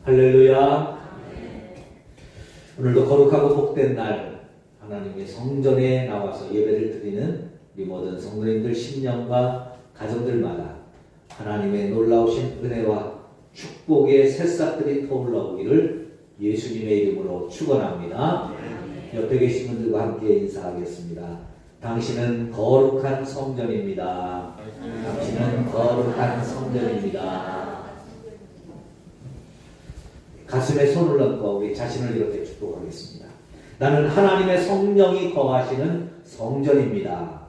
할렐루야. 오늘도 거룩하고 복된 날 하나님의 성전에 나와서 예배를 드리는 우리 모든 성도님들 심령과 가정들마다 하나님의 놀라우신 은혜와 축복의 새싹들이 터올라오기를 예수님의 이름으로 축원합니다. 옆에 계신 분들과 함께 인사하겠습니다. 당신은 거룩한 성전입니다. 당신은 거룩한 성전입니다. 가슴에 손을 얹고 우리 자신을 이렇게 축복하겠습니다. 나는 하나님의 성령이 거하시는 성전입니다.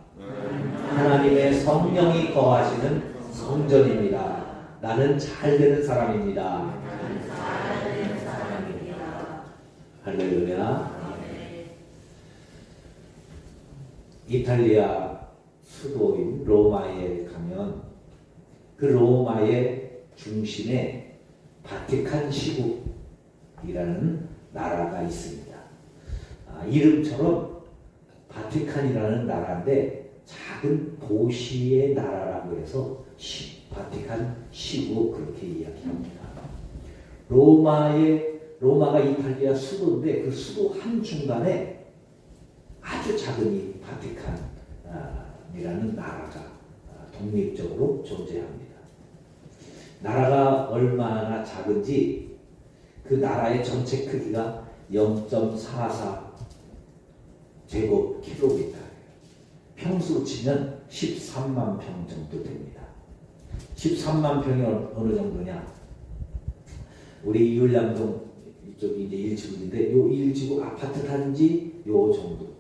하나님의 성령이 거하시는 성전입니다. 나는 잘 되는 사람입니다. 할렐루야. 이탈리아 수도인 로마에 가면 그 로마의 중심에 바티칸 시국이라는 나라가 있습니다. 이름처럼 바티칸이라는 나라인데 작은 도시의 나라라고 해서 바티칸 시국 그렇게 이야기합니다. 로마가 이탈리아 수도인데 그 수도 한중간에 아주 작은 이 바티칸이라는 나라가 독립적으로 존재합니다. 나라가 얼마나 작은지 그 나라의 전체 크기가 0.44 제곱킬로미터예요. 평수로 치면 13만 평 정도 됩니다. 13만 평이 어느 정도냐? 우리 이율량동 이쪽이 이제 1지구인데 요 1지구 아파트 단지 요 정도.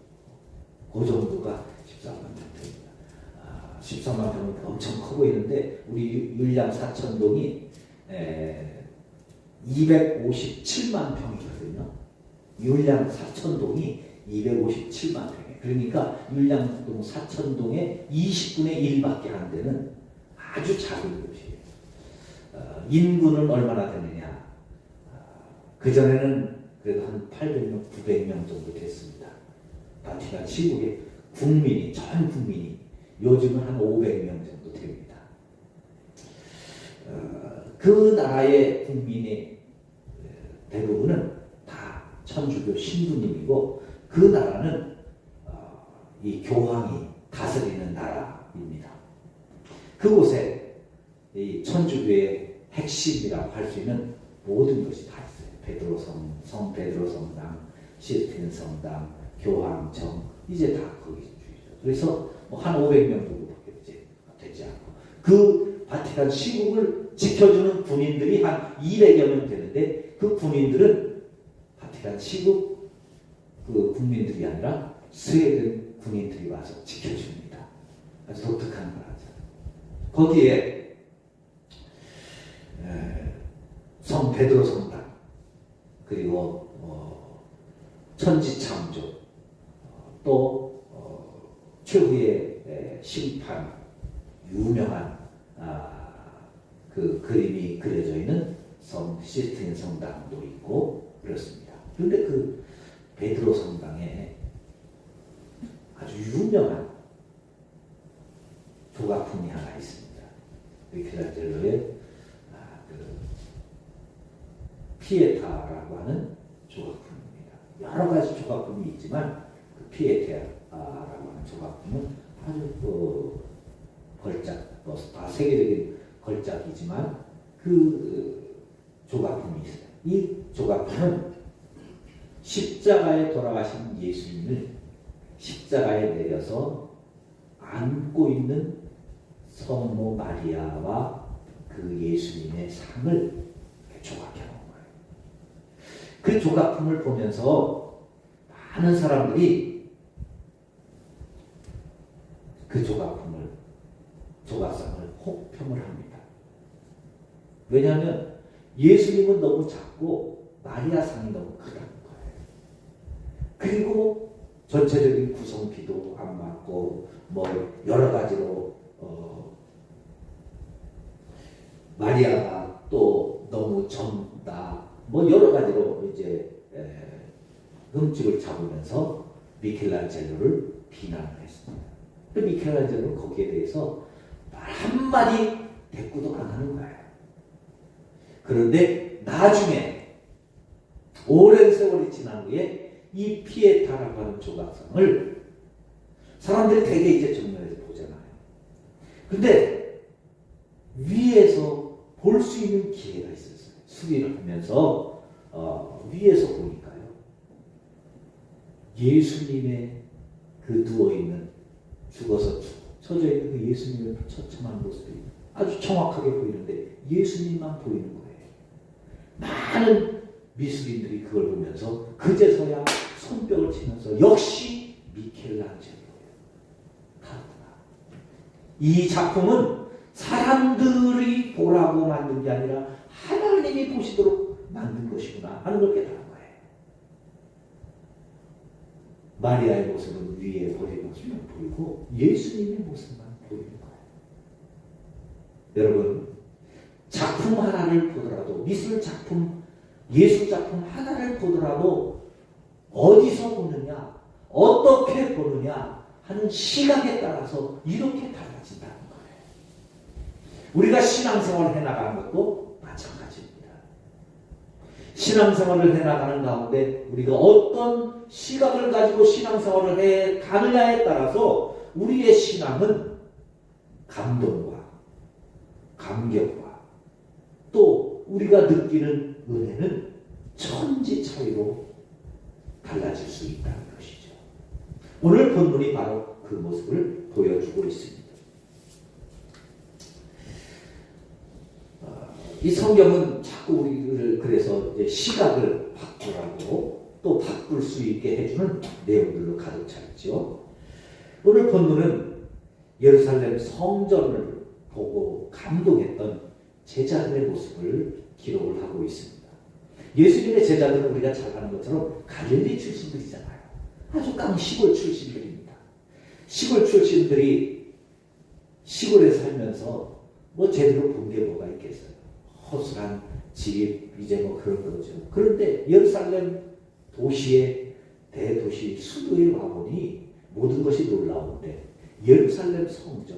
그 정도가 13만 평입니다. 13만 평은 엄청 커 보이는데 우리 율량 사천동이 257만 평이거든요. 율량 사천동이 257만 평이에요. 그러니까 율량동 사천동의 20분의 1밖에 안 되는 아주 작은 곳이에요. 인구는 얼마나 되느냐? 그전에는 그래도 한 800명, 900명 정도 됐습니다. 바티칸 시국의 국민이, 전 국민이 요즘은 한 500명 정도 됩니다. 그 나라의 국민의 대부분은 다 천주교 신부님이고 그 나라는 이 교황이 다스리는 나라입니다. 그곳에 이 천주교의 핵심이라고 할 수 있는 모든 것이 다 있어요. 성 베드로 성당, 시스틴 성당, 교황청, 이제 다 거기 주의죠. 그래서 한 500명 정도밖에 되지 않고 그 바티칸 시국을 지켜주는 군인들이 한 200여 명 되는데 그 군인들은 바티칸 시국 그 국민들이 아니라 스웨덴 군인들이 와서 지켜줍니다. 아주 독특한 나라죠. 거기에 성 베드로 성당 그리고 천지창조 또 최후의 심판 유명한 그 그림이 그려져 있는 성 시스틴 성당도 있고 그렇습니다. 그런데 그 베드로 성당에 아주 유명한 조각품이 하나 있습니다. 미켈란젤로의 그 피에타라고 하는 조각품입니다. 여러 가지 조각품이 있지만 그 피에타라고 하는 조각품은 아주 걸작, 다 세계적인 걸작이지만 그 조각품이 있어요. 이 조각품은 십자가에 돌아가신 예수님을 십자가에 내려서 안고 있는 성모 마리아와 그 예수님의 상을 조각해 놓은 거예요. 그 조각품을 보면서 많은 사람들이 그 조각상을 혹평을 합니다. 왜냐하면 예수님은 너무 작고 마리아 상이 너무 크다는 거예요. 그리고 전체적인 구성비도 안 맞고 여러 가지로 마리아가 또 너무 젊다 여러 가지로 이제 흠집을 잡으면서 미켈란젤로를 비난을 했습니다. 그 미켈란젤로는 거기에 대해서 말 한마디 대꾸도 안 하는 거예요. 그런데 나중에 오랜 세월이 지난 후에 이 피에타라고 하는 조각상을 사람들이 되게 이제 정면에서 보잖아요. 근데 위에서 볼 수 있는 기회가 있었어요. 수리를 하면서 위에서 보니까요. 예수님의 그 누워있는 죽어서 처져 있는 그 예수님의 처참한 모습이 아주 정확하게 보이는데 예수님만 보이는 거예요. 많은 미술인들이 그걸 보면서 그제서야 손뼉을 치면서 역시 미켈란젤로예요. 다르구나. 이 작품은 사람들이 보라고 만든 게 아니라 하나님이 보시도록 만든 것이구나 하는 걸 깨달은 거예요. 마리아의 모습은 위에 보이는 모습만 보이고 예수님의 모습만 보이는 거예요. 여러분, 작품 하나를 보더라도 미술 작품, 예술 작품 하나를 보더라도 어디서 보느냐, 어떻게 보느냐 하는 시각에 따라서 이렇게 달라진다는 거예요. 우리가 신앙생활을 해나가는 것도 마찬가지입니다. 신앙생활을 해나가는 가운데 우리가 어떤 시각을 가지고 신앙생활을 해 가느냐에 따라서 우리의 신앙은 감동과 감격과 또 우리가 느끼는 은혜는 천지 차이로 달라질 수 있다는 것이죠. 오늘 본문이 바로 그 모습을 보여주고 있습니다. 이 성경은 자꾸 우리를 그래서 이제 시각을 바꾸라고 또 바꿀 수 있게 해주는 내용들로 가득 차 있죠. 오늘 본문은 예루살렘 성전을 보고 감동했던 제자들의 모습을 기록을 하고 있습니다. 예수님의 제자들은 우리가 잘 아는 것처럼 갈릴리 출신들이잖아요. 아주 깡 시골 출신들입니다. 시골 출신들이 시골에 살면서 뭐 제대로 본 게 뭐가 있겠어요. 허술한 집, 이제 뭐 그런 거죠. 그런데 예루살렘 도시의 대도시 수도에 와보니 모든 것이 놀라운데 예루살렘 성전,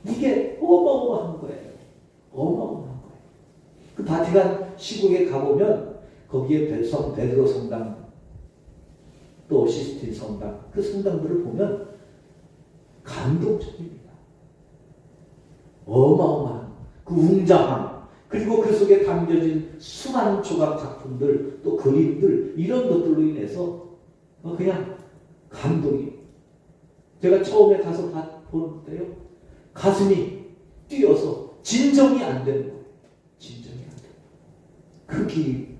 이게 어마어마한 거예요. 어마어마한 거예요. 그 바티칸 시국에 가보면 거기에 베드로 성당, 또 시스틴 성당, 그 성당들을 보면 감동적입니다. 어마어마한 그 웅장함, 그리고 그 속에 담겨진 수많은 조각 작품들, 또 그림들, 이런 것들로 인해서 그냥 감동이. 제가 처음에 가서 보는데요, 가슴이 뛰어서 진정이 안 되는 거예요. 진정이 안 되는 거예요. 그 길은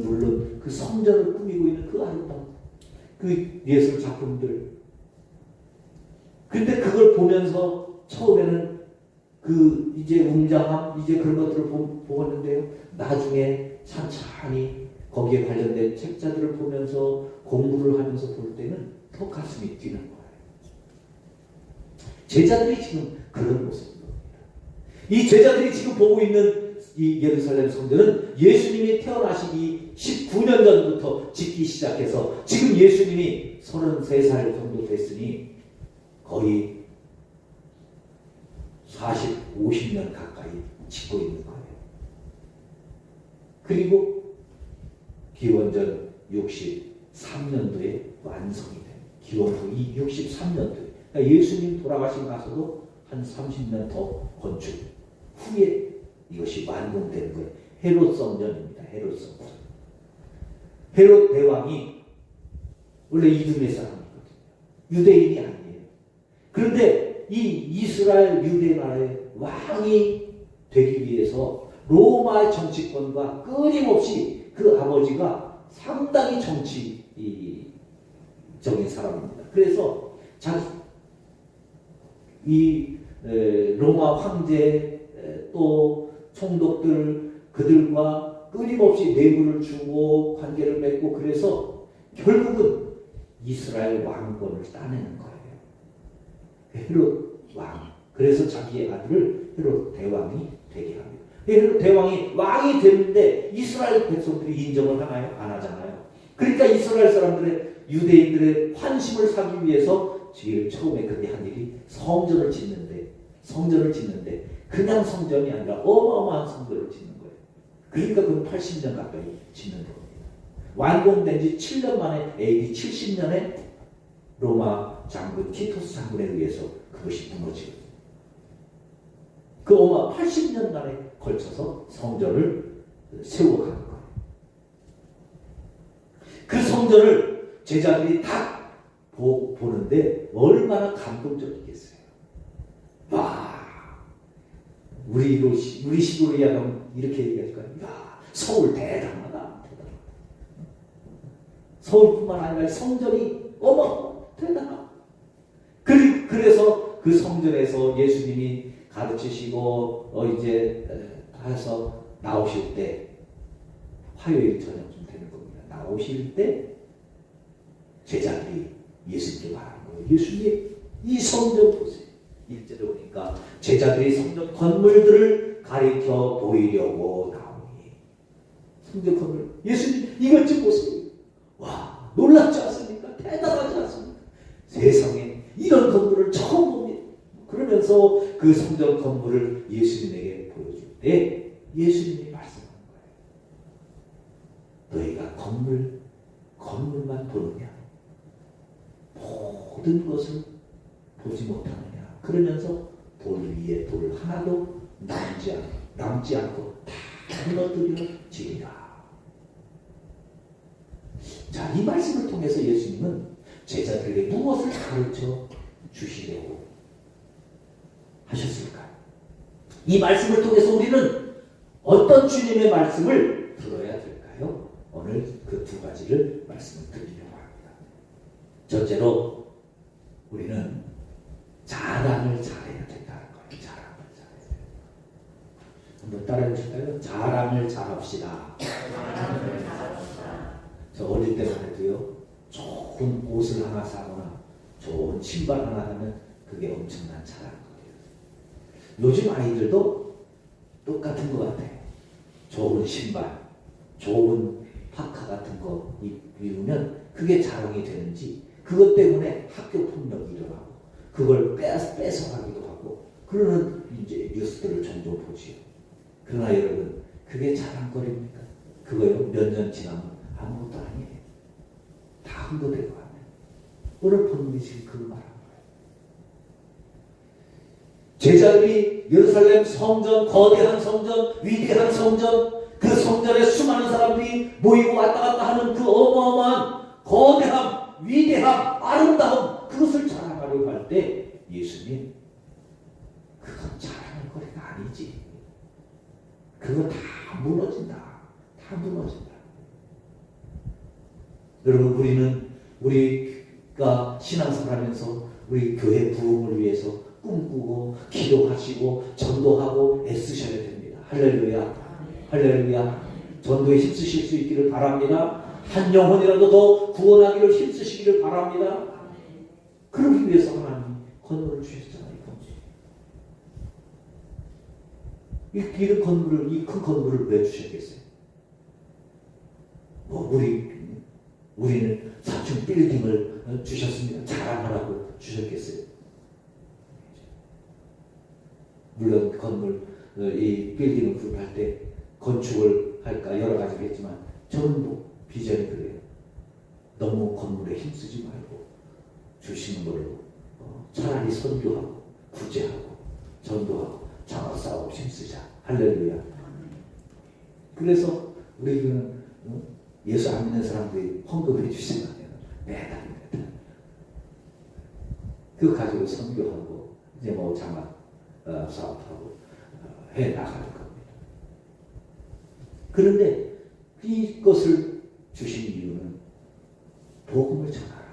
물론 그 성전을 꾸미고 있는 그 아름다운 그 예술 작품들. 근데 그걸 보면서 처음에는 그 이제 웅장함, 이제 그런 것들을 보았는데요. 나중에 찬찬히 거기에 관련된 책자들을 보면서 공부를 하면서 볼 때는 더 가슴이 뛰는 거예요. 제자들이 지금 그런 모습입니다. 이 제자들이 지금 보고 있는 이 예루살렘 성전은 예수님이 태어나시기 19년 전부터 짓기 시작해서 지금 예수님이 33살 정도 됐으니 거의 50년 가까이 짓고 있는 거예요. 그리고 기원전 63년도에 완성이 돼요. 기원후 63년도에. 그러니까 예수님 돌아가시고 나서도 한 30년 더 건축 후에 이것이 완공되는 거예요. 헤롯 성전입니다. 헤롯 성전. 헤롯 대왕이 원래 이두메 사람이거든요. 유대인이 아니에요. 그런데 이 이스라엘 유대 나라의 왕이 되기 위해서 로마의 정치권과 끊임없이 그 아버지가 상당히 정치적인 사람입니다. 그래서 이 로마 황제 또 총독들 그들과 끊임없이 내부를 주고 관계를 맺고 그래서 결국은 이스라엘 왕권을 따내는 거예요. 헤롯 왕. 그래서 자기의 아들을 헤롯 대왕이 되게 합니다. 헤롯 대왕이 왕이 되는데 이스라엘 백성들이 인정을 하나요? 안 하잖아요. 그러니까 이스라엘 사람들의 유대인들의 환심을 사기 위해서 제일 처음에 그게 한 일이 성전을 짓는데 그냥 성전이 아니라 어마어마한 성전을 짓는 거예요. 그러니까 그건 80년 가까이 짓는 겁니다. 완공된 지 7년 만에 AD 70년에 로마 장군 티토스 장군에 의해서 그것이 무너지고 그 80년간에 걸쳐서 성전을 세워가는 거예요. 그 성전을 제자들이 다 보는데 얼마나 감동적이겠어요. 와, 우리 식으로 이야기하면 이렇게 얘기할 거예요. 야, 서울 대단하다. 서울뿐만 아니라 성전이 대단하다. 그래서 그 성전에서 예수님이 가르치시고 이제 해서 나오실 때 화요일 저녁쯤 되는 겁니다. 나오실 때 제자들이 예수님께 말하는 거예요. 예수님, 이 성전 보세요. 1절에 보니까 제자들이 성전 건물들을 가리켜 보이려고 나오니 성전 건물, 예수님 이것 좀 보세요. 와, 놀랍지 않습니까? 대단하지 않습니까? 세상에 이런 건물을 처음 봅니다. 그러면서 그 성전 건물을 예수님에게 보여줄 때 예수님이 말씀하는 거예요. 너희가 건물만 보느냐? 모든 것을 보지 못하느냐? 그러면서 돌 위에 돌 하나도 남지 않고 다 무너뜨려지리라. 자, 이 말씀을 통해서 예수님은 제자들에게 무엇을 가르쳐 주시려고 하셨을까요? 이 말씀을 통해서 우리는 어떤 주님의 말씀을 들어야 될까요? 오늘 그 두 가지를 말씀을 드리려고 합니다. 첫째로 우리는 자랑을 잘해야 된다는 거예요. 자랑을 잘해야 돼요. 한번 따라해 주실까요? 자랑을 잘합시다. 저 어릴 때만 해도요, 좋은 옷을 하나 사거나 좋은 신발 하나 하면 그게 엄청난 자랑거리예요. 요즘 아이들도 똑같은 것 같아요. 좋은 신발, 좋은 파카 같은 거 입으면 그게 자랑이 되는지, 그것 때문에 학교 폭력이 일어나고 그걸 뺏어가기도 하고 그러는 이제 뉴스들을 종종 보지요. 그러나 여러분, 그게 자랑거리입니까? 그거요, 몇 년 지나면 아무것도 아니에요. 다 흠도되고 하네. 오늘 본문이 지금 그걸 말하는 거예요. 제자들이 예루살렘 성전, 거대한 성전, 위대한 성전, 그 성전에 수많은 사람들이 모이고 왔다 갔다 하는 그 어마어마한 거대함, 위대함, 아름다움, 그것을 자랑하려고 할 때 예수님, 그건 자랑할 거리가 아니지. 그거 다 무너진다. 다 무너진다. 여러분, 우리가 신앙생활하면서 우리 교회 부흥을 위해서 꿈꾸고 기도하시고 전도하고 애쓰셔야 됩니다. 할렐루야. 할렐루야. 전도에 힘쓰실 수 있기를 바랍니다. 한 영혼이라도 더 구원하기를 힘쓰시기를 바랍니다. 그러기 위해서 하나님이 건물을 주셨잖아요. 이 큰 건물을 왜 주셨겠어요? 우리는 4층 빌딩을 주셨습니다. 자랑하라고 주셨겠어요? 물론 이 빌딩을 구입할 때 건축을 할까 여러 가지겠지만 저는 비전이 그래요. 너무 건물에 힘쓰지 말고 주시는 걸로 차라리 선교하고 구제하고 전도하고 장학 사업 힘쓰자. 할렐루야. 그래서 우리는 예수 안 믿는 사람들이 헌금해 주시면 매달 그거 가지고 선교하고 이제 장학 사업하고 해 나가는 겁니다. 그런데 이것을 주신 이유는 복음을 전하라.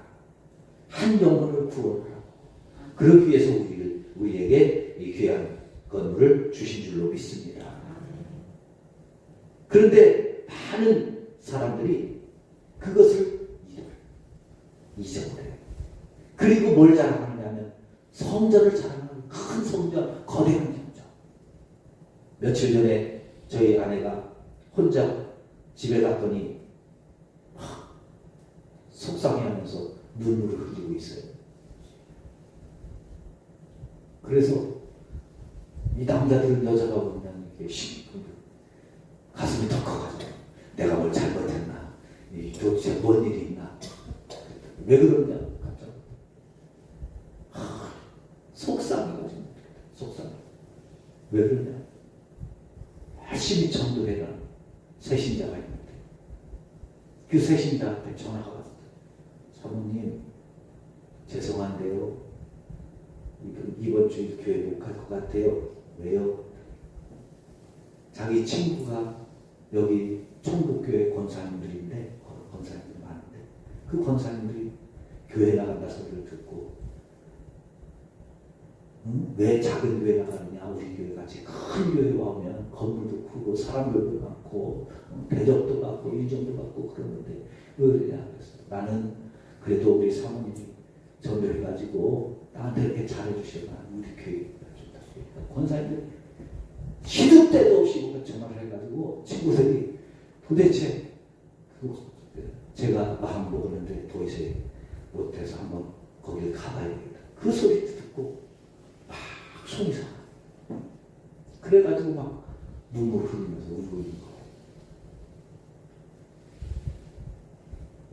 한 영혼을 구원하라. 그러기 위해서 우리에게 이 귀한 건물을 주신 줄로 믿습니다. 그런데 많은 사람들이 그것을 잊어버려요. 그리고 뭘 자랑하느냐면 성전을 자랑하는 큰 성전, 거대한 성전. 며칠 전에 저희 아내가 혼자 집에 갔더니 속상해하면서 눈물을 흘리고 있어요. 그래서 이 남자들은 여자가 보면 이렇게 가슴이 더 커가지고 내가 뭘 잘못했나? 이 도대체 뭔 일이 있나? 왜 그러냐? 갑자기 속상해가지고 속상해. 왜 그러냐? 열심히 전도해라는 새신자가 있는데 그 새신자한테 전화가 왔어요. 사모님 죄송한데요, 이번 주일 교회 못 갈 것 같아요. 왜요? 자기 친구가 여기 총국교회 권사님들인데, 권사님들이 많은데 그 권사님들이 교회 나간다 소리를 듣고 왜 작은 교회 나가느냐, 우리 교회 같이 큰 교회 와오면 건물도 크고 사람들도 많고 대접도 받고 인정도 받고 그러는데 왜 그러냐 그랬어요. 나는 그래도 우리 사모님이 전도해가지고 나한테 이렇게 잘해주시면 우리 교회 준다. 권사님들 시도 때도 없이 전화를 해가지고 친구들이 도대체 제가 마음 먹었는데 도저히 못해서 한번 거기를 가봐야겠다. 그 소리 듣고 막 손이 상. 그래가지고 막 눈물 흘리면서 울고 있는 거예요.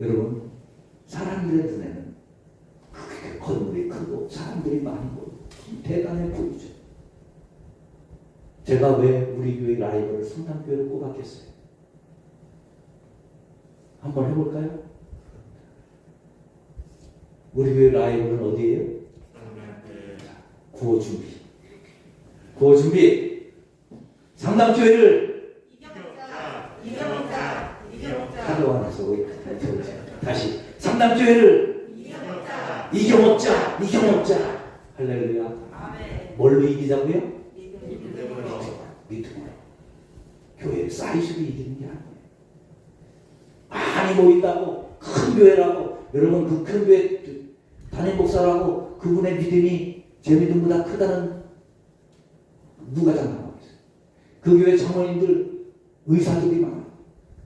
여러분, 사람들의 눈에는 그렇게 건물이 크고 사람들이 많고 대단해 보이죠. 제가 왜 우리 교회 라이브를 성당교회를 꼽았겠어요? 한번 해볼까요? 우리 교회 라이브는 어디예요? 구호 준비. 구호 준비. 상담교회를 이겨먹자. 하도 안 해서 다시 상담교회를 이겨먹자. 할렐루야. 뭘로 이기자고요? 믿음으로. 교회를 사이즈로 이기는 게 아니에요. 많이 모인다고 큰 교회라고 여러분 그 큰 교회 담임 목사라고 그분의 믿음이 제 믿음보다 크다는 누가 장담하겠어요? 그 교회 장로님들 의사들이 많아요.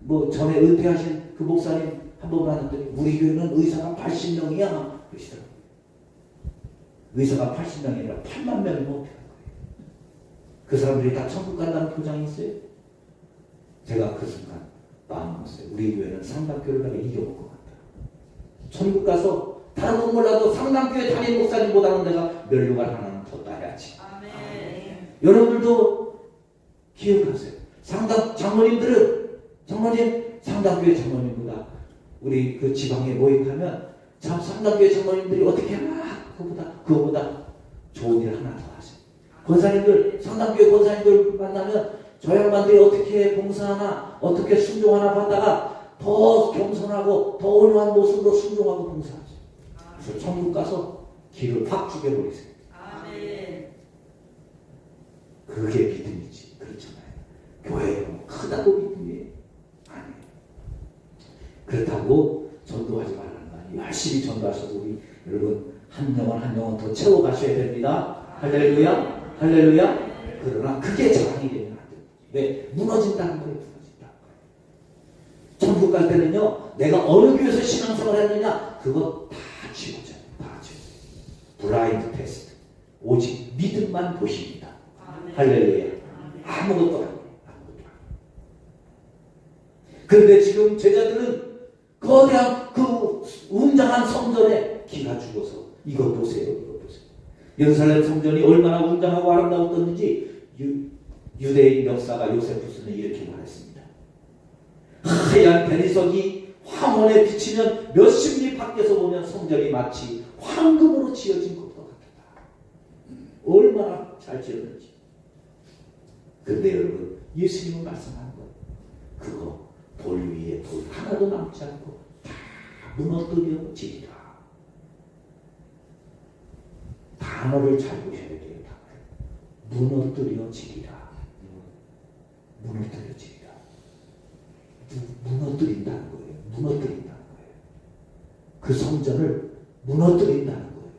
뭐 전에 은퇴하신 그 목사님 한 번 만났더니 우리 교회는 의사가 80명이야 그러시더라고요. 의사가 80명이 아니라 8만 명이 못하는 거예요. 그 사람들이 다 천국 간다는 보장이 있어요? 제가 그 순간 마음 먹었어요. 우리 교회는 상담교회를 내가 이겨볼 것 같다. 천국 가서 다른 건 몰라도 상담교회 담임 목사님보다는 내가 면류관 하나는 더 따야지. 여러분들도 기억하세요. 상담 장로님들은 상담교회 장로님보다 우리 그 지방에 모임하면 참 상담교회 장로님들이 어떻게 하나 그거보다 좋은 일 하나 더 하세요. 권사님들 상담교회 권사님들 만나면 저 양반들이 어떻게 봉사하나 어떻게 순종하나 봤다가 더 겸손하고 더 온유한 모습으로 순종하고 봉사하죠. 그래서 천국 가서 길을 확 죽여버리세요. 그게 믿음이지. 그렇잖아요. 교회가 크다고 믿음이에요? 아니에요. 그렇다고 전도하지 말라는 거 아니에요. 열심히 전도하셔서 우리 여러분 한 영혼 더 채워가셔야 됩니다. 할렐루야. 그러나 그게 자랑이 되면 안 돼요. 왜? 무너진다는 거예요. 천국 갈 때는요, 내가 어느 교회에서 신앙생활 했느냐 그거 다 지워져요. 블라인드 테스트. 오직 믿음만 보십니다. 할렐루야. 아무것도 아니에요. 그런데 지금 제자들은 거대한 그 웅장한 성전에 기가 죽어서 이거 보세요. 예루살렘 성전이 얼마나 웅장하고 아름다웠던지 유대인 역사가 요세푸스는 이렇게 말했습니다. 하얀 대리석이 황혼에 비치면 몇십 리 밖에서 보면 성전이 마치 황금으로 지어진 것과 같다. 얼마나 잘 지었는지. 그런데 여러분, 예수님은 말씀하는 거 그거 돌 위에 돌 하나도 남지 않고 다 무너뜨려지리라. 단어를 잘 보셔야 돼요. 무너뜨려지리라. 무너뜨린다는 거예요. 그 성전을 무너뜨린다는 거예요.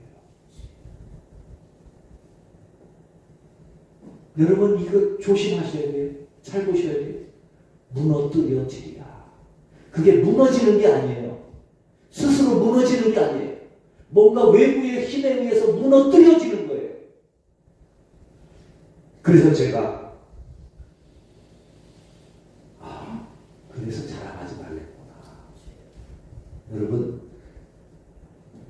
여러분 이거 조심하셔야 돼요. 잘 보셔야 돼요. 무너뜨려지리라. 그게 무너지는 게 아니에요. 스스로 무너지는 게 아니에요. 뭔가 외부의 힘에 의해서 무너뜨려지는 거예요. 그래서 제가 하지 말랬구나. 여러분,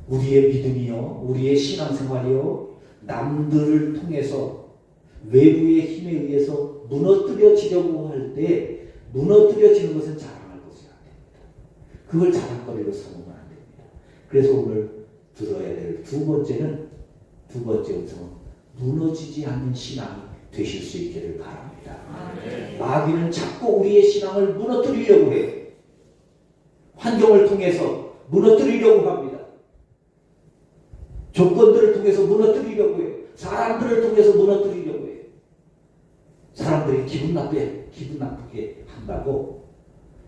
우리의 믿음이요, 우리의 신앙생활이요, 남들을 통해서 외부의 힘에 의해서 무너뜨려지려고 할 때 무너뜨려지는 것은 자랑할 것이 안 됩니다. 그걸 자랑거리로 삼으면 안 됩니다. 그래서 오늘 들어야 될 두 번째 음성은 무너지지 않는 신앙이 되실 수 있기를 바랍니다. 마귀는 자꾸 우리의 신앙을 무너뜨리려고 해요. 환경을 통해서 무너뜨리려고 합니다. 조건들을 통해서 무너뜨리려고 해요. 사람들을 통해서 무너뜨리려고 해요. 사람들이 기분 나쁘게 한다고,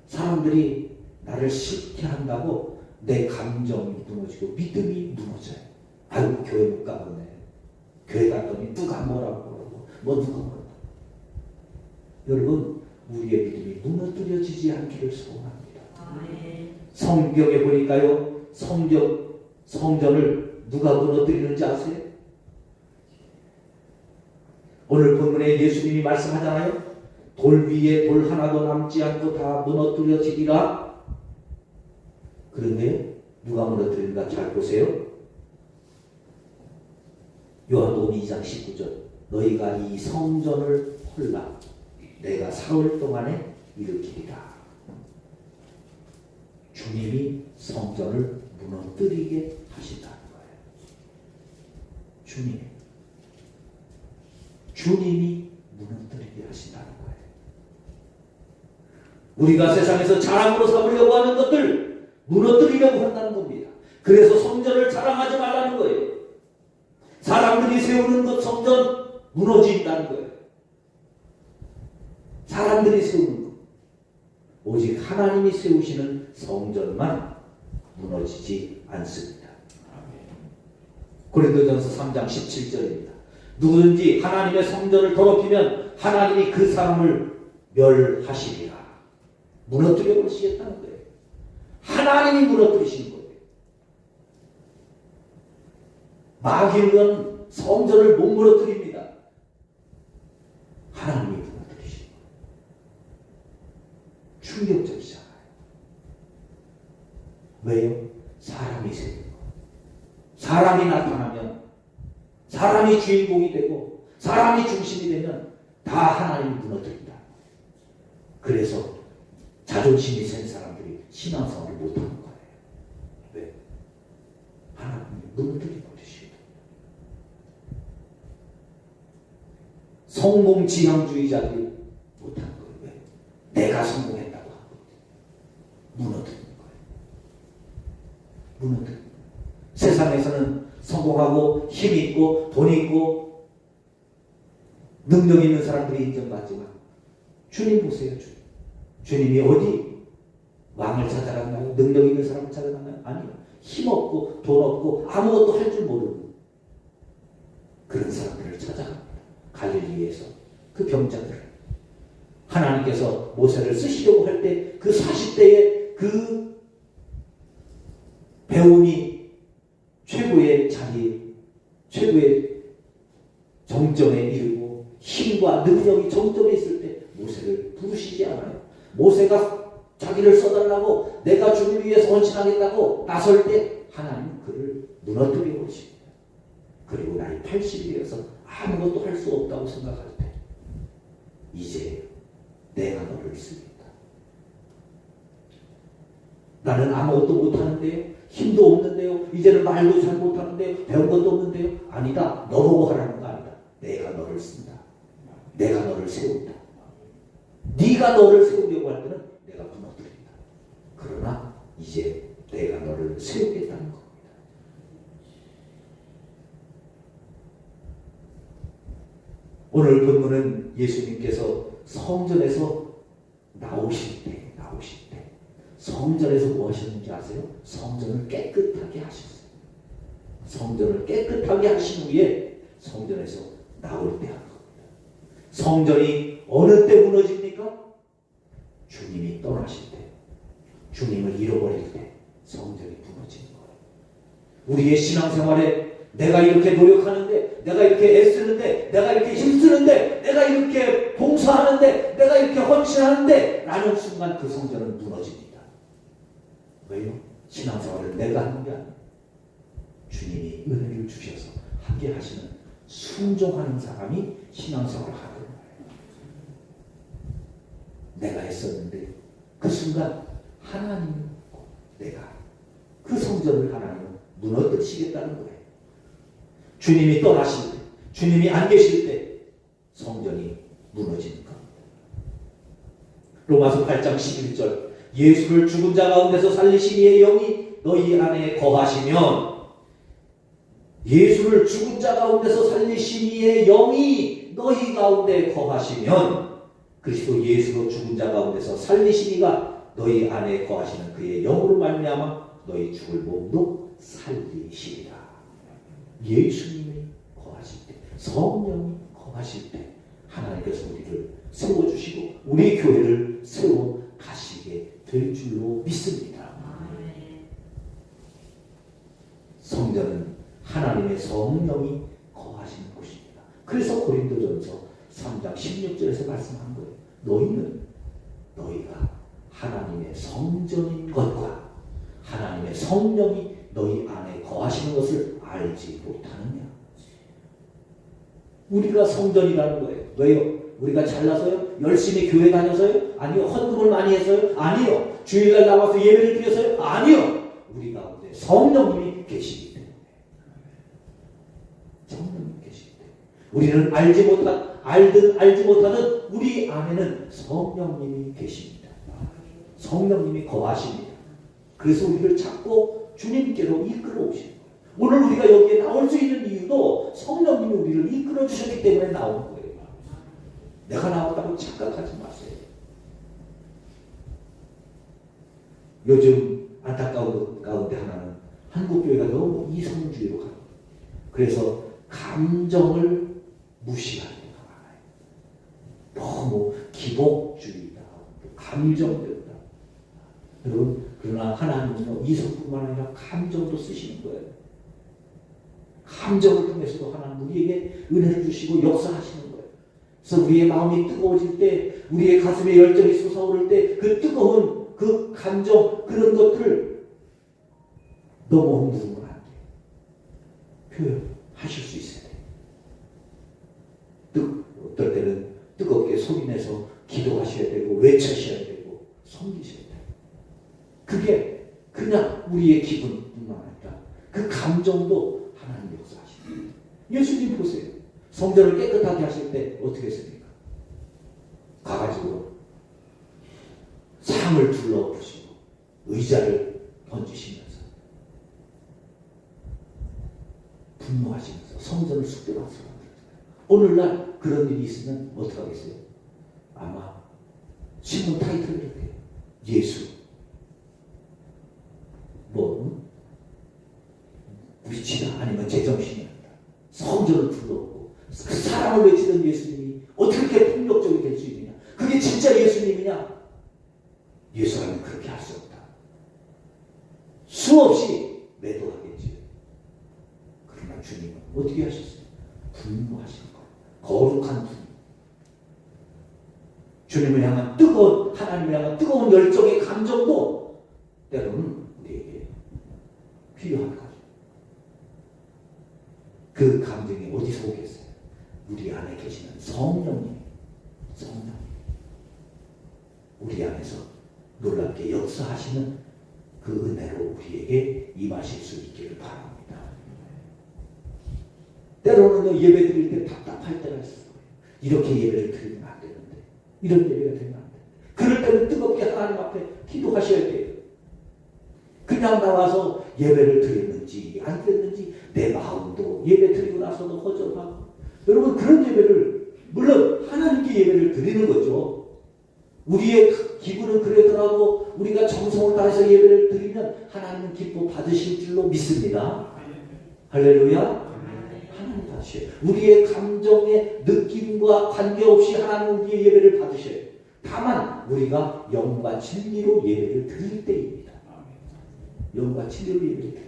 사람들이 나를 싫게 한다고 내 감정이 무너지고 믿음이 무너져요. 아이고, 교회 못 가보네. 교회 갔더니 누가 뭐라고 그러고 누가 뭐라고. 여러분, 우리의 믿음이 무너뜨려지지 않기를 소원합니다. 성경에 보니까요, 성전을 누가 무너뜨리는지 아세요? 오늘 본문에 예수님이 말씀하잖아요. 돌 위에 돌 하나도 남지 않고 다 무너뜨려지리라. 그런데 누가 무너뜨리는가 잘 보세요. 요한복음 2장 19절. 너희가 이 성전을 헐라 내가 사흘 동안에 일으키리라. 주님이 성전을 무너뜨리게 하신다는 거예요. 주님이 무너뜨리게 하신다는 거예요. 우리가 세상에서 자랑으로 삼으려고 하는 것들 무너뜨리려고 한다는 겁니다. 그래서 성전을 자랑하지 말라는 거예요. 사람들이 세우는 것 성전 무너진다는 거예요. 사람들이 세우는 것. 오직 하나님이 세우시는 성전만 무너지지 않습니다. 고린도전서 3장 17절입니다. 누구든지 하나님의 성전을 더럽히면 하나님이 그 사람을 멸하시리라. 무너뜨려 버리시겠다는 거예요. 하나님이 무너뜨리시는 거예요. 마귀는 성전을 못 무너뜨립니다. 하나님이 무너뜨리시는 거예요. 충격적이잖아요. 왜요? 사람이 세우는 거예요. 사람이 나타나면, 사람이 주인공이 되고 사람이 중심이 되면 다 하나님이 무너뜨린다. 그래서 자존심이 센 사람들이 신앙생활을 못하는 거예요. 왜? 하나님이 무너뜨려 버리시거든요. 성공지향주의자들이 못하는 거예요. 왜? 내가 성공했다고 하거든요. 무너뜨리는 거예요. 무너뜨리는 거예요. 세상에서는 성공하고 힘 있고 돈 있고 능력 있는 사람들이 인정받지만 주님 보세요. 주님이 어디 왕을 찾아갔나요? 능력 있는 사람을 찾아갔나요? 아니요. 힘 없고 돈 없고 아무것도 할 줄 모르는 그런 사람들을 찾아갑니다. 갈릴리에서 그 병자들. 하나님께서 모세를 쓰시려고 할 때 그 40대의 그 배움이 최고의 자리, 최고의 정점에 이르고 힘과 능력이 정점에 있을 때 모세를 부르시지 않아요. 모세가 자기를 써달라고 내가 주님을 위해서 헌신하겠다고 나설 때 하나님 그를 무너뜨려 버리십니다. 그리고 나이 80이 되어서 아무것도 할 수 없다고 생각할 때 이제 내가 너를 쓰겠다. 나는 아무것도 못하는데요. 힘도 없는데요. 이제는 말도 잘 못하는데요. 배운 것도 없는데요. 아니다. 너 보고 하라는 거 아니다. 내가 너를 쓴다. 내가 너를 세운다. 네가 너를 세우려고 할 때는 내가 무너뜨린다. 그러나 이제 내가 너를 세우겠다는 겁니다. 오늘 본문은 예수님께서 성전에서 나오실 때 성전에서 뭐 하셨는지 아세요? 성전을 깨끗하게 하셨어요. 성전을 깨끗하게 하신 후에 성전에서 나올 때 하는 겁니다. 성전이 어느 때 무너집니까? 주님이 떠나실 때, 주님을 잃어버릴 때 성전이 무너지는 거예요. 우리의 신앙생활에 내가 이렇게 노력하는데, 내가 이렇게 애쓰는데, 내가 이렇게 힘쓰는데, 내가 이렇게 봉사하는데, 내가 이렇게 헌신하는데 라는 순간 그 성전은 무너집니다. 왜요? 신앙생활을 내가 하는 게 아니에요. 주님이 은혜를 주셔서 함께 하시는 순종하는 사람이 신앙생활을 하는 거예요. 내가 했었는데 그 순간 하나님이 내가 그 성전을 하나님은 무너뜨리시겠다는 거예요. 주님이 떠나실 때, 주님이 안 계실 때 성전이 무너지는 겁니다. 로마서 8장 11절 예수를 죽은 자 가운데서 살리신 이의 영이 너희 안에 거하시면 예수를 죽은 자 가운데서 살리신 이의 영이 너희 가운데 거하시면 그리스도 예수로 죽은 자 가운데서 살리신 이가 너희 안에 거하시는 그의 영으로 말미암아 너희 죽을 몸도 살리시리라. 예수님이 거하실 때, 성령이 거하실 때 하나님께서 우리를 세워주시고 우리 교회를 세워 가시게 될 줄로 믿습니다. 성전은 하나님의 성령이 거하시는 곳입니다. 그래서 고린도전서 3장 16절에서 말씀한 거예요. 너희는 너희가 하나님의 성전인 것과 하나님의 성령이 너희 안에 거하시는 것을 알지 못하느냐. 우리가 성전이라는 거예요. 왜요? 우리가 잘나서요? 열심히 교회 다녀서요? 아니요. 헌금을 많이 해서요? 아니요. 주일날 나와서 예배를 드려서요? 아니요. 우리 가운데 성령님이 계시기 때문에. 성령님이 계시기 때문에. 우리는 알든 알지 못하든 우리 안에는 성령님이 계십니다. 성령님이 거하십니다. 그래서 우리를 자꾸 주님께로 이끌어 오시는 거예요. 오늘 우리가 여기에 나올 수 있는 이유도 성령님이 우리를 이끌어 주셨기 때문에 나오는 거예요. 내가 나왔다고 착각하지 마세요. 요즘 안타까운 가운데 하나는 한국교회가 너무 이성주의로 가요. 그래서 감정을 무시하는 때가 많아요. 너무 기복주의다. 감정된다. 여러분, 그러나 하나님은 이성뿐만 아니라 감정도 쓰시는 거예요. 감정을 통해서도 하나님 우리에게 은혜를 주시고 역사하시는 거예요. 그래서 우리의 마음이 뜨거워질 때, 우리의 가슴에 열정이 솟아오를 때 그 뜨거운 그 감정, 그런 것들을 너무 흔들면 안 돼요. 표현하실 수 있어야 돼요. 어떨 때는 뜨겁게 소리내서 기도하셔야 되고 외쳐셔야 되고 섬기셔야 돼요. 그게 그냥 우리의 기분뿐만 아니라 그 감정도 하나님 역사하십니다. 예수님 보세요. 성전을 깨끗하게 하실 때 어떻게 했습니까? 가가지고 상을 둘러부시고 의자를 던지시면서 분노하시면서 성전을 쑥대밭으로 만들었어요. 오늘날 그런 일이 있으면 어떻게 하겠어요? 아마 신문 타이틀을 이렇게 해요. 예수 미치다 아니면 제정신이 아니다. 성전을 둘러오고 그 사랑을 외치던 예수님이 어떻게 폭력적이 될 수 있느냐. 그게 진짜 예수님이냐? 예수라면 그렇게 할 수 없다. 수없이 매도하겠지요. 그러나 주님은 어떻게 하셨어요? 분노하시는 거예요. 거룩한 분노. 주님을 향한 뜨거운, 하나님을 향한 뜨거운 열정의 감정도 때로는 우리에게 필요한 거죠. 그 감정이 어디서 오겠어요? 우리 안에 계시는 성령님. 우리 안에서 놀랍게 역사하시는 그 은혜로 우리에게 임하실 수 있기를 바랍니다. 때로는 예배 드릴 때 답답할 때가 있어요. 이렇게 예배를 드리면 안 되는데, 이런 예배가 되면 안 되는데, 그럴 때는 뜨겁게 하나님 앞에 기도하셔야 돼요. 그냥 나와서 예배를 드렸는지 안 드렸는지 내 마음도 예배 드리고 나서도 허전하고, 여러분 그런 예배를, 물론 하나님께 예배를 드리는 거죠. 우리의 기분은 그러더라도 우리가 정성을 다해서 예배를 드리면 하나님은 기뻐 받으실 줄로 믿습니다. 할렐루야. 하나님 받으셔요. 우리의 감정의 느낌과 관계없이 하나님 우리의 예배를 받으셔요. 다만 우리가 영과 진리로 예배를 드릴 때입니다. 영과 진리로 예배를 드릴 때.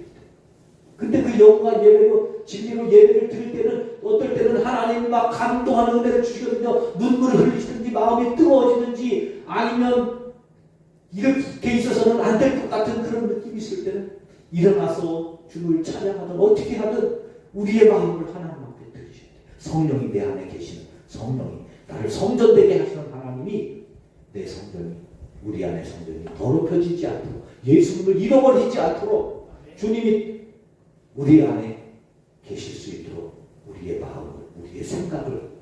근데 그 영과 예배로 진리로 예배를 드릴 때는 어떨 때는 하나님 막 감동하는 은혜를 주시거든요. 눈물을 흘리시든지 마음이 뜨거워지든지 아니면 이렇게 있어서는 안 될 것 같은 그런 있을 때는 일어나서 주를 찬양하든 어떻게 하든 우리의 마음을 하나님 앞에 드리셔야 돼요. 성령이 내 안에 계시는 성령이 나를 성전되게 하시는 하나님이 내 성전이 우리 안에 성전이 더럽혀지지 않도록 예수님을 잃어버리지 않도록 주님이 우리 안에 계실 수 있도록 우리의 마음을 우리의 생각을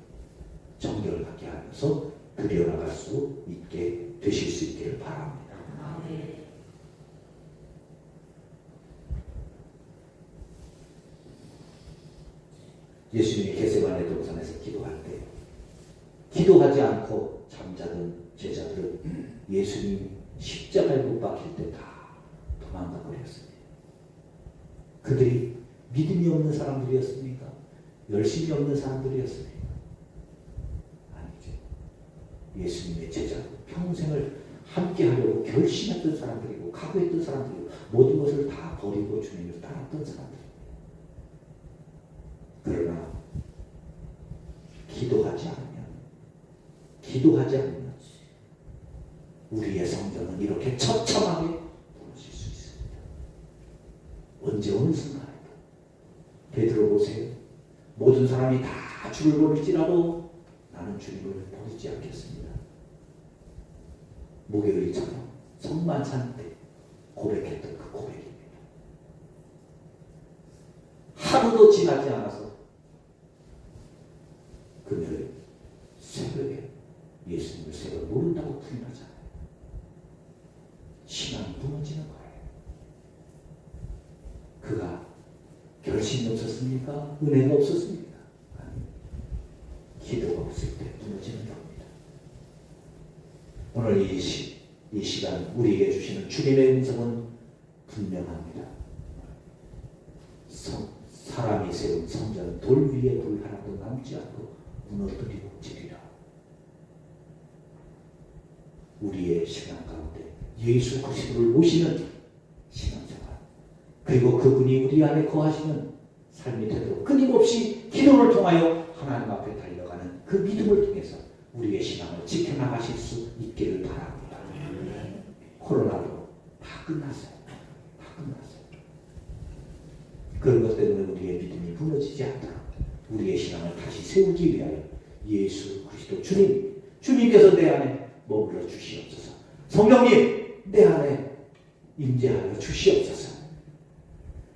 정결하게 하면서 들여나갈 수 있게 되실 수 있기를 바랍니다. 예수님이 겟세마네 동산에서 기도할 때 기도하지 않고 잠자던 제자들은 예수님 십자가에 못 박힐 때 다 도망가 버렸습니다. 그들이 믿음이 없는 사람들이었습니까? 열심이 없는 사람들이었습니까? 아니죠. 예수님의 제자 평생을 함께 하려고 결심했던 사람들이고 각오했던 사람들이고 모든 것을 다 버리고 주님을 따랐던 사람들. 그러나 기도하지 않으면 우리의 성전은 이렇게 처참하게 무너질 수 있습니다. 언제 어느 순간에도 베드로 보세요. 모든 사람이 다 주를 버릴지라도 나는 주님을 버리지 않겠습니다. 목요일처럼 성만찬 때 고백했던 그 고백입니다. 하루도 지나지 않아서 그녀를 새벽에 예수님을 새벽 모른다고 부인하잖아요. 신앙이 무너지는 거예요. 그가 결심이 없었습니까? 은혜가 없었습니까? 아니, 기도가 없을 때 무너지는 겁니다. 오늘 이 시간 우리에게 주시는 주님의 음성은 분명합니다. 사람이 세운 성전 돌 위에 돌 하나도 남지 않고 무너뜨리고 지리라. 우리의 신앙 가운데 예수 그리스도를 모시는 신앙생활 그리고 그분이 우리 안에 거하시는 삶이 되도록 끊임없이 기도를 통하여 하나님 앞에 달려가는 그 믿음을 통해서 우리의 신앙을 지켜나가실 수 있기를 바랍니다. 코로나도 다 끝났어요. 그런 것 때문에 우리의 믿음이 무너지지 않도록 우리의 신앙을 다시 세우기 위하여 예수 그리스도 주님께서 내 안에 머물러 주시옵소서. 성령님 내 안에 임재하여 주시옵소서.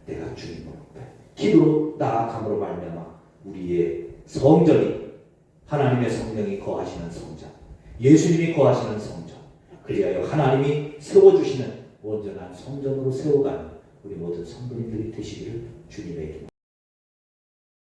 내가 주님 앞에 기도로 나아감으로 말미암아 우리의 성전이 하나님의 성령이 거하시는 성전, 예수님이 거하시는 성전, 그리하여 하나님이 세워주시는 온전한 성전으로 세워가는 우리 모든 성도님들이 되시기를 주님의 기도